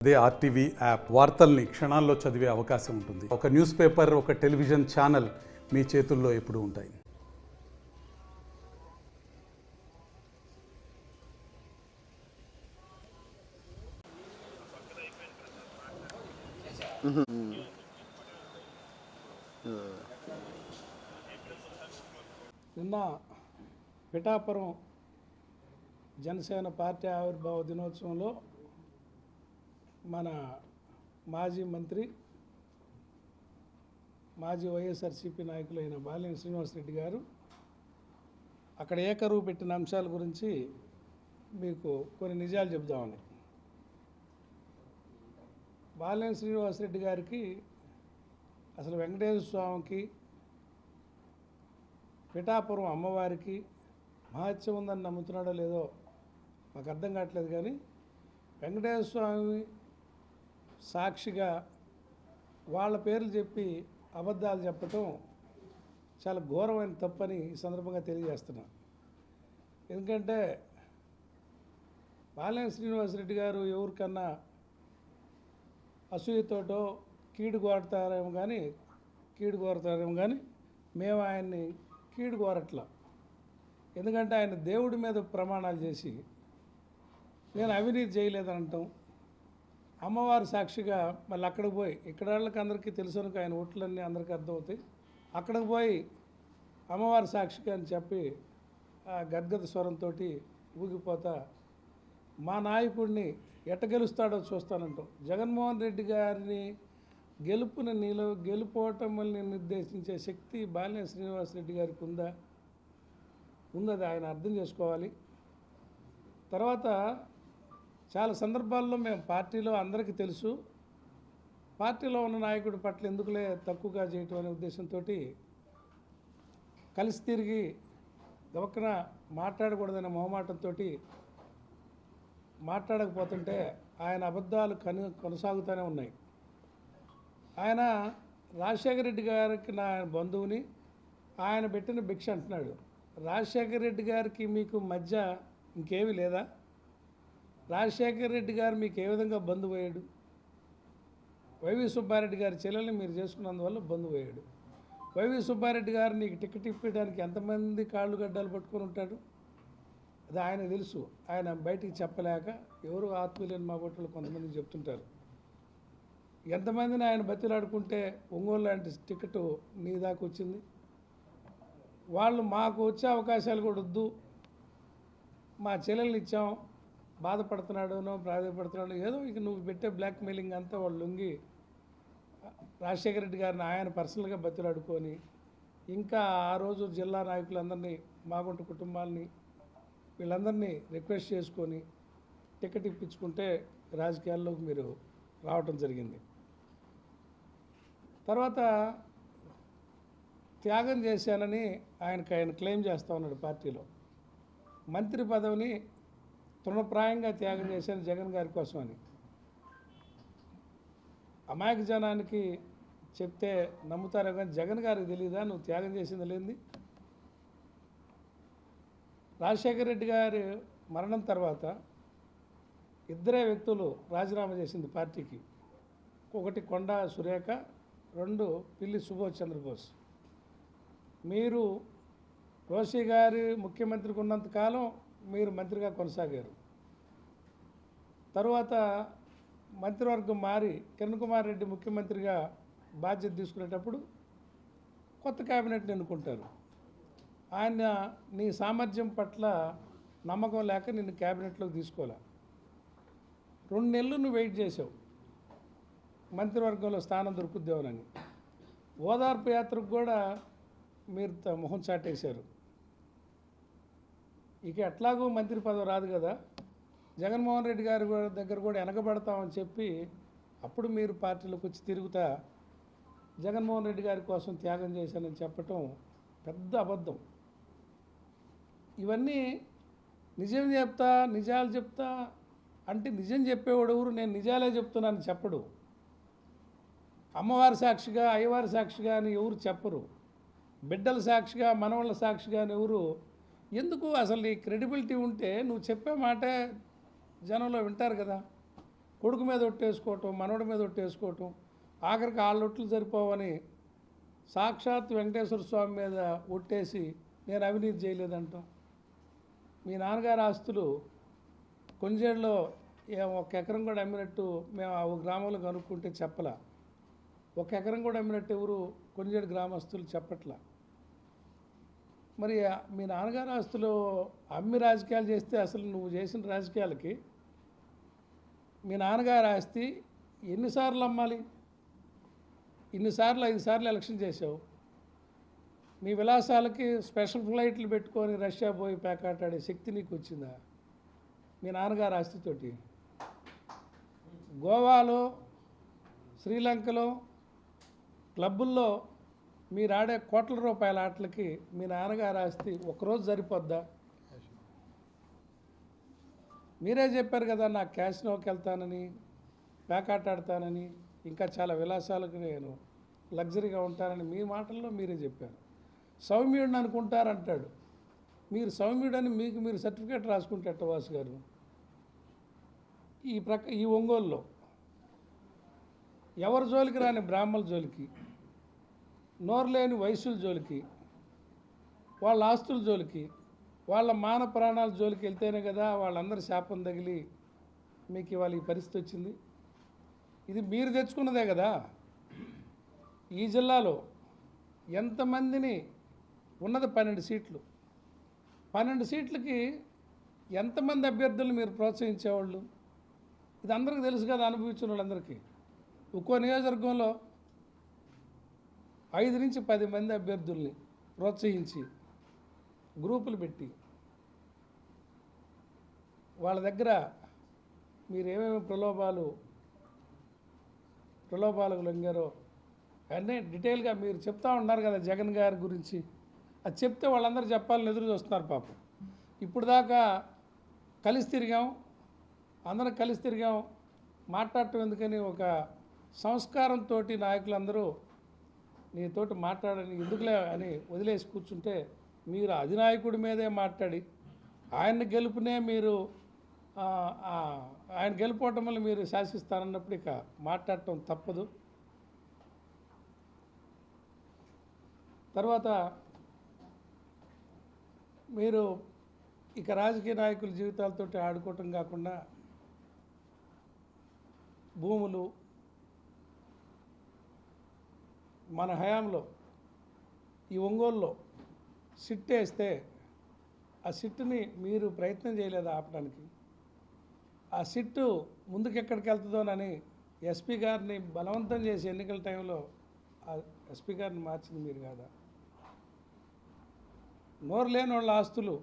అదే RTV app వార్తల్ని క్షణాల్లో చదివే అవకాశం ఉంటుంది. ఒక న్యూస్ పేపర్, ఒక టెలివిజన్ ఛానల్ మీ చేతుల్లో ఎప్పుడూ ఉంటాయి. నిన్న పిఠాపురం జనసేన పార్టీ ఆవిర్భావ దినోత్సవంలో మన మాజీ మంత్రి, మాజీ వైఎస్ఆర్సీపీ నాయకులైన బాలినేని శ్రీనివాసరెడ్డి గారు అక్కడ ఏకరువు పెట్టిన అంశాల గురించి మీకు కొన్ని నిజాలు చెబుదామని. బాలినేని శ్రీనివాసరెడ్డి గారికి అసలు వెంకటేశ్వర స్వామికి, పిఠాపురం అమ్మవారికి మహత్యం ఉందని నమ్ముతున్నాడో లేదో మాకు అర్థం కావట్లేదు. కానీ వెంకటేశ్వర స్వామి సాక్షిగా వాళ్ళ పేర్లు చెప్పి అబద్ధాలు చెప్పటం చాలా ఘోరమైన తప్పని ఈ సందర్భంగా తెలియజేస్తున్నా. ఎందుకంటే బాలినేని శ్రీనివాసరెడ్డి గారు ఎవరికన్నా అసూయతోటో కీడు కోరతారేమో కానీ మేము ఆయన్ని కీడు కోరట్లా. ఎందుకంటే ఆయన దేవుడి మీద ప్రమాణాలు చేసి నేను అవినీతి చేయలేదని అంటాం. అమ్మవారి సాక్షిగా మళ్ళీ అక్కడికి పోయి, ఇక్కడ వాళ్ళకి అందరికీ తెలుసు, ఆయన ఓట్లన్నీ అందరికీ అర్థమవుతాయి. అక్కడికి పోయి అమ్మవారి సాక్షిగా అని చెప్పి ఆ గద్గద స్వరంతో ఊగిపోతా మా నాయకుడిని ఎట్ట గెలుస్తాడో చూస్తానంటాం. జగన్మోహన్ రెడ్డి గారిని గెలుపోవటమని నిర్దేశించే శక్తి బాలినేని శ్రీనివాసరెడ్డి గారికి ఉందది ఆయన అర్థం చేసుకోవాలి. తర్వాత చాలా సందర్భాల్లో మేము పార్టీలో అందరికీ తెలుసు, పార్టీలో ఉన్న నాయకుడి పట్ల ఎందుకులే తక్కువగా చేయటం అనే ఉద్దేశంతో కలిసి తిరిగి గవక్కన మాట్లాడకూడదనే మొహమాటంతో మాట్లాడకపోతుంటే ఆయన అబద్ధాలు కొనసాగుతూనే ఉన్నాయి. ఆయన రాజశేఖర రెడ్డి గారికి నా బంధువుని, ఆయన పెట్టిన భిక్ష అంటున్నాడు. రాజశేఖర రెడ్డి గారికి మీకు మధ్య ఇంకేమీ లేదా? రాజశేఖర రెడ్డి గారు మీకు ఏ విధంగా బంధువు అయ్యాడు? వైవి సుబ్బారెడ్డి గారి చెల్లెల్ని మీరు చేసుకున్నందువల్ల బంధువు అయ్యాడు. వైవి సుబ్బారెడ్డి గారు నీకు టికెట్ ఇప్పడానికి ఎంతమంది కాళ్ళు గడ్డాలు పట్టుకొని ఉంటాడు? అది ఆయన తెలుసు. ఆయన బయటికి చెప్పలేక ఎవరు ఆత్మీయులేని మా బొట్టలు కొంతమంది చెప్తుంటారు. ఎంతమందిని ఆయన బతిలాడుకుంటే ఒంగోలు లాంటి టికెట్ నీ దాకా వచ్చింది. వాళ్ళు మాకు వచ్చే అవకాశాలు కూడా వద్దు, మా చెల్లెల్ని ఇచ్చాం, బాధపడుతున్నాడనో ప్రాధాయపడుతున్నాడో ఏదో ఇక నువ్వు పెట్టే బ్లాక్మెయిలింగ్ అంతా వాళ్ళు లొంగి రాజశేఖర రెడ్డి గారిని ఆయన పర్సనల్గా బతిలాడుకొని ఇంకా ఆ రోజు జిల్లా నాయకులందరినీ, మాగుంట కుటుంబాలని వీళ్ళందరినీ రిక్వెస్ట్ చేసుకొని టికెట్ ఇప్పించుకుంటే రాజకీయాల్లోకి మీరు రావటం జరిగింది. తర్వాత త్యాగం చేశానని ఆయన క్లెయిమ్ చేస్తూ ఉన్నాడు పార్టీలో. మంత్రి పదవిని తృణప్రాయంగా త్యాగం చేశాను జగన్ గారి కోసమని. అమాయక జనానికి చెప్తే నమ్ముతారో కానీ జగన్ గారికి తెలియదా నువ్వు త్యాగం చేసింది లేనిది? రాజశేఖర రెడ్డి గారి మరణం తర్వాత ఇద్దరే వ్యక్తులు రాజీనామా చేసింది పార్టీకి. ఒకటి కొండా సురేఖ, రెండు పిల్లి సుభాష్ చంద్రబోస్. మీరు రోషి గారి ముఖ్యమంత్రికి ఉన్నంతకాలం మీరు మంత్రిగా కొనసాగారు. తర్వాత మంత్రివర్గం మారి కిరణ్ కుమార్ రెడ్డి ముఖ్యమంత్రిగా బాధ్యత తీసుకునేటప్పుడు కొత్త క్యాబినెట్ని ఎన్నుకుంటారు. ఆయన నీ సామర్థ్యం పట్ల నమ్మకం లేక నిన్ను క్యాబినెట్లోకి తీసుకోలే. 2 నెలలు నువ్వు వెయిట్ చేసావు మంత్రివర్గంలో స్థానం దొరుకుద్దేమోనని. ఓదార్పు యాత్రకు కూడా మీరు మొహం చాటేశారు. ఇక ఎట్లాగూ మంత్రి పదవి రాదు కదా, జగన్మోహన్ రెడ్డి గారి దగ్గర కూడా వెనకబడతామని చెప్పి అప్పుడు మీరు పార్టీలోకి వచ్చి తిరుగుతా జగన్మోహన్ రెడ్డి గారి కోసం త్యాగం చేశానని చెప్పటం పెద్ద అబద్ధం. ఇవన్నీ నిజాలు చెప్తా అంటే నిజం చెప్పేవాడు ఎవరు? నేను నిజాలే చెప్తున్నాను చెప్పడు. అమ్మవారి సాక్షిగా, అయ్యవారి సాక్షిగా అని ఎవరు చెప్పరు. బిడ్డల సాక్షిగా, మనవాళ్ళ సాక్షిగా అని ఎవరు. ఎందుకు? అసలు నీ క్రెడిబిలిటీ ఉంటే నువ్వు చెప్పే మాట జనంలో వింటారు కదా. కొడుకు మీద ఒట్టేసుకోవటం, మనవడి మీద ఒట్టేసుకోవటం, ఆఖరికి వాళ్ళ ఒట్లు సరిపోవని సాక్షాత్ వెంకటేశ్వర స్వామి మీద ఒట్టేసి నేను అవినీతి చేయలేదంటాం. మీ నాన్నగారి ఆస్తులు కొంజేడులో ఒక ఎకరం కూడా అమ్మినట్టు మేము ఆ గ్రామంలో కనుక్కుంటే చెప్పలా. ఒక ఎకరం కూడా అమ్మినట్టు ఎవరు కొంజేడు గ్రామస్తులు చెప్పట్లా. మరి మీ నాన్నగారి ఆస్తులు అమ్మి రాజకీయాలు చేస్తే అసలు నువ్వు చేసిన రాజకీయాలకి మీ నాన్నగారి ఆస్తి ఎన్నిసార్లు అమ్మాలి? 5 సార్లు ఎలక్షన్ చేసావు. మీ విలాసాలకి స్పెషల్ ఫ్లైట్లు పెట్టుకొని రష్యా పోయి పేకాటాడే శక్తి నీకు వచ్చిందా మీ నాన్నగారి ఆస్తితోటి? గోవాలో, శ్రీలంకలో క్లబ్బుల్లో మీరు ఆడే కోట్ల రూపాయల ఆటలకి మీ నాన్నగారి ఆస్తి ఒకరోజు సరిపోద్దా? మీరే చెప్పారు కదా, నాకు క్యాసినోకి వెళ్తానని, పేకాట ఆడతానని, ఇంకా చాలా విలాసాలకు నేను లగ్జరీగా ఉంటానని మీ మాటల్లో మీరే చెప్పారు. సౌమ్యుడిని అనుకుంటారంటాడు. మీరు సౌమ్యుడని మీకు మీరు సర్టిఫికేట్ రాసుకుంటే ఎట్టవాసు గారు ఈ ఒంగోలులో ఎవరి జోలికి రాని బ్రాహ్మణుల జోలికి, నోరు లేని వయసుల జోలికి, వాళ్ళ ఆస్తుల జోలికి, వాళ్ళ మాన ప్రాణాల జోలికి వెళ్తేనే కదా వాళ్ళందరూ శాపం తగిలి మీకు ఇవాళ ఈ పరిస్థితి వచ్చింది. ఇది మీరు తెచ్చుకున్నదే కదా. ఈ జిల్లాలో ఎంతమందిని ఉన్నది 12 సీట్లు. 12 సీట్లకి ఎంతమంది అభ్యర్థులు మీరు ప్రోత్సహించేవాళ్ళు? ఇది అందరికీ తెలుసు కదా, అనుభవించిన వాళ్ళందరికీ. ఒక్కో నియోజకవర్గంలో 5 నుంచి 10 మంది అభ్యర్థుల్ని ప్రోత్సహించి గ్రూపులు పెట్టి వాళ్ళ దగ్గర మీరు ఏమేమి ప్రలోభాలకు లొంగారో అన్నీ డీటెయిల్గా మీరు చెప్తా ఉన్నారు కదా జగన్ గారి గురించి. అది చెప్తే వాళ్ళందరూ చెప్పాలని ఎదురు చూస్తున్నారు పాపం. ఇప్పుడు దాకా కలిసి తిరిగాం, అందరం కలిసి తిరిగాం, మాట్లాడటం ఎందుకని ఒక సంస్కారంతో నాయకులందరూ నీతోటి మాట్లాడని ఎందుకులే అని వదిలేసి కూర్చుంటే మీరు అధినాయకుడి మీదే మాట్లాడి ఆయన గెలుపునే మీరు ఆయన గెలుపోవటం వల్ల మీరు శాసిస్తారన్నప్పుడు ఇక మాట్లాడటం తప్పదు. తర్వాత మీరు ఇక రాజకీయ నాయకుల జీవితాలతో ఆడుకోవటం కాకుండా భూములు మన హయాంలో ఈ ఒంగోలులో సిట్ వేస్తే ఆ సిట్టుని మీరు ప్రయత్నం చేయలేదు ఆపడానికి. ఆ సిట్టు ముందుకెక్కడికి వెళ్తుందోనని ఎస్పీ గారిని బలవంతం చేసి ఎన్నికల టైంలో ఆ ఎస్పీ గారిని మార్చింది మీరు కాదా? నోరు లేని వాళ్ళ ఆస్తులు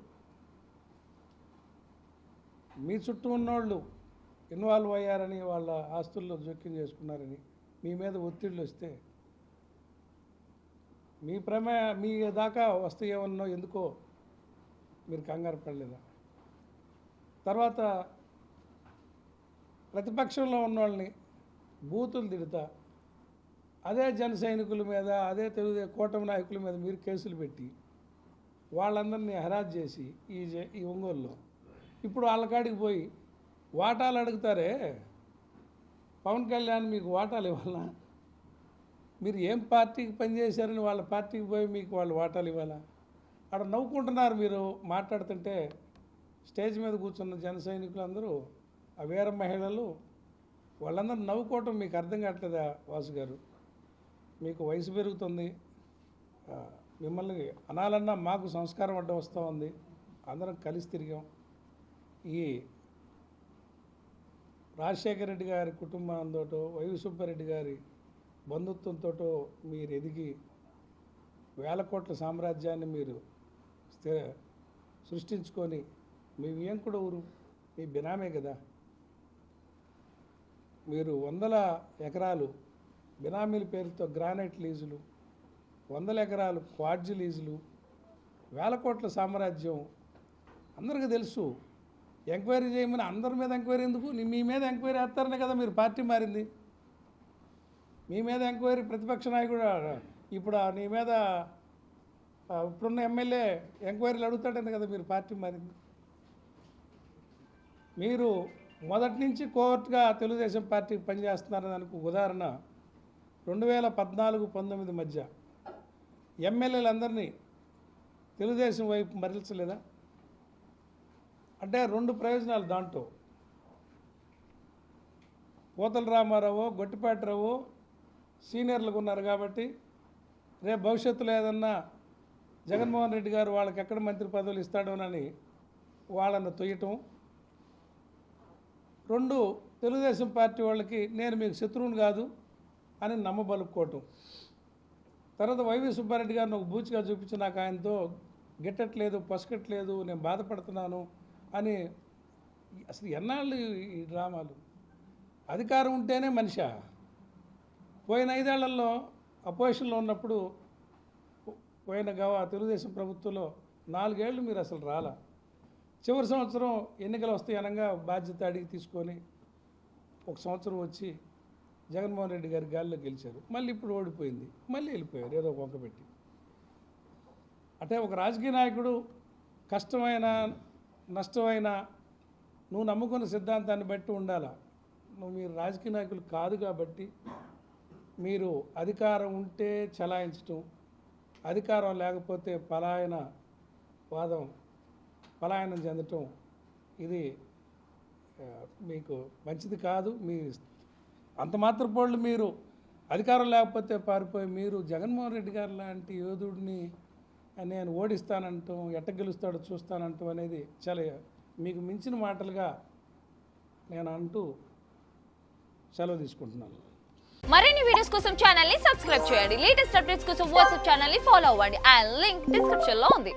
మీ చుట్టూ ఉన్నోళ్ళు ఇన్వాల్వ్ అయ్యారని, వాళ్ళ ఆస్తుల్లో జోక్యం చేసుకున్నారని మీ మీద ఒత్తిళ్ళు వస్తే మీ దాకా వస్తాయేమన్నో ఎందుకో మీరు కంగారు పడలేదా? తర్వాత ప్రతిపక్షంలో ఉన్న వాళ్ళని బూతులు తిడతా అదే జన సైనికుల మీద, అదే కూటమి నాయకుల మీద మీరు కేసులు పెట్టి వాళ్ళందరినీ హెరాస్ చేసి ఈ ఒంగోలులో ఇప్పుడు వాళ్ళ కాడికి పోయి వాటాలు అడుగుతారే. పవన్ కళ్యాణ్ మీకు వాటాలు ఇవ్వాలా? మీరు ఏం పార్టీకి పనిచేశారని వాళ్ళ పార్టీకి పోయి మీకు వాళ్ళు వాటాలు ఇవ్వాలా? అక్కడ నవ్వుకుంటున్నారు మీరు మాట్లాడుతుంటే. స్టేజ్ మీద కూర్చున్న జన సైనికులు అందరూ, ఆ వీర మహిళలు, వాళ్ళందరూ నవ్వుకోవటం మీకు అర్థం కావట్లేదా వాసు గారు? మీకు వయసు పెరుగుతుంది, మిమ్మల్ని అనాలన్నా మాకు సంస్కారం అడ్డం వస్తూ ఉంది. అందరం కలిసి తిరిగాం. ఈ రాజశేఖర రెడ్డి గారి కుటుంబంతో, వైవి సుబ్బారెడ్డి గారి బంధుత్వంతో మీరు ఎదిగి 1000 కోట్ల సామ్రాజ్యాన్ని మీరు సృష్టించుకొని, మీ వియంకుడు ఊరు మీ బినామే కదా. మీరు 100 ఎకరాలు బినామీల పేరుతో గ్రానైట్ లీజులు, 100 ఎకరాలు క్వాడ్జి లీజులు, 1000 కోట్ల సామ్రాజ్యం అందరికీ తెలుసు. ఎంక్వైరీ చేయమని అందరి మీద ఎంక్వైరీ ఎందుకు? మీ మీద ఎంక్వైరీ వేస్తారనే కదా మీరు పార్టీ మారింది. మీ మీద ఎంక్వైరీ ప్రతిపక్ష నాయకుడు ఇప్పుడు నీ మీద ఇప్పుడున్న ఎమ్మెల్యే ఎంక్వైరీలు అడుగుతాడని కదా మీరు పార్టీ మారింది. మీరు మొదటి నుంచి కోర్టుగా తెలుగుదేశం పార్టీకి పనిచేస్తున్నారని దానికి ఉదాహరణ 2014-19 మధ్య ఎమ్మెల్యేలందరినీ తెలుగుదేశం వైపు మరల్చలేదా? అంటే రెండు ప్రయోజనాలు దాంట్లో. పోతల రామారావు, గొట్టిపాటిరావు సీనియర్లకు ఉన్నారు కాబట్టి రేపు భవిష్యత్తులో ఏదన్నా జగన్మోహన్ రెడ్డి గారు వాళ్ళకి ఎక్కడ మంత్రి పదవులు ఇస్తాడోనని వాళ్ళను తొయ్యటం. రెండు, తెలుగుదేశం పార్టీ వాళ్ళకి నేను మీకు శత్రువుని కాదు అని నమ్మబలుపుకోవటం. తర్వాత వైవి సుబ్బారెడ్డి గారిని ఒక బూచిగా చూపించి నాకు ఆయనతో గిట్టట్లేదు, పసకట్లేదు, నేను బాధపడుతున్నాను అని. అసలు ఎన్నాళ్ళు ఈ డ్రామాలు? అధికారం ఉంటేనే మనిషా? పోయిన 5 ఏళ్లలో అపోజిషన్లో ఉన్నప్పుడు పోయిన తెలుగుదేశం ప్రభుత్వంలో 4 ఏళ్ళు మీరు అసలు రాలా. చివరి సంవత్సరం ఎన్నికలు వస్తాయి అనగా బాధ్యత అడిగి తీసుకొని 1 సంవత్సరం వచ్చి జగన్మోహన్ రెడ్డి గారి గాలిలో గెలిచారు. మళ్ళీ ఇప్పుడు ఓడిపోయింది, మళ్ళీ వెళ్ళిపోయారు ఏదో ఒక వంక పెట్టి. అంటే ఒక రాజకీయ నాయకుడు కష్టమైన నష్టమైన నువ్వు నమ్ముకున్న సిద్ధాంతాన్ని బట్టి ఉండాలా. మీరు రాజకీయ నాయకులు కాదు కాబట్టి మీరు అధికారం ఉంటే చలాయించటం, అధికారం లేకపోతే పలాయనం చెందటం ఇది మీకు మంచిది కాదు. మీ అంత మాత్రం పోళ్ళు మీరు అధికారం లేకపోతే పారిపోయి మీరు జగన్మోహన్ రెడ్డి గారు లాంటి యోధుడిని నేను ఓడిస్తానంటాం, ఎట్ట గెలుస్తాడో చూస్తానంటాం అనేది చాలా మీకు మించిన మాటలుగా నేను అంటూ సెలవు తీసుకుంటున్నాను. మరిన్ని వీడియోస్ కోసం ఛానల్ ని సబ్స్క్రైబ్ చేయండి. లేటెస్ట్ అప్డేట్స్ కోసం వాట్సాప్ ఛానల్ ని ఫాలో అవ్వండి. ఆ లింక్ డిస్క్రిప్షన్ లో ఉంది.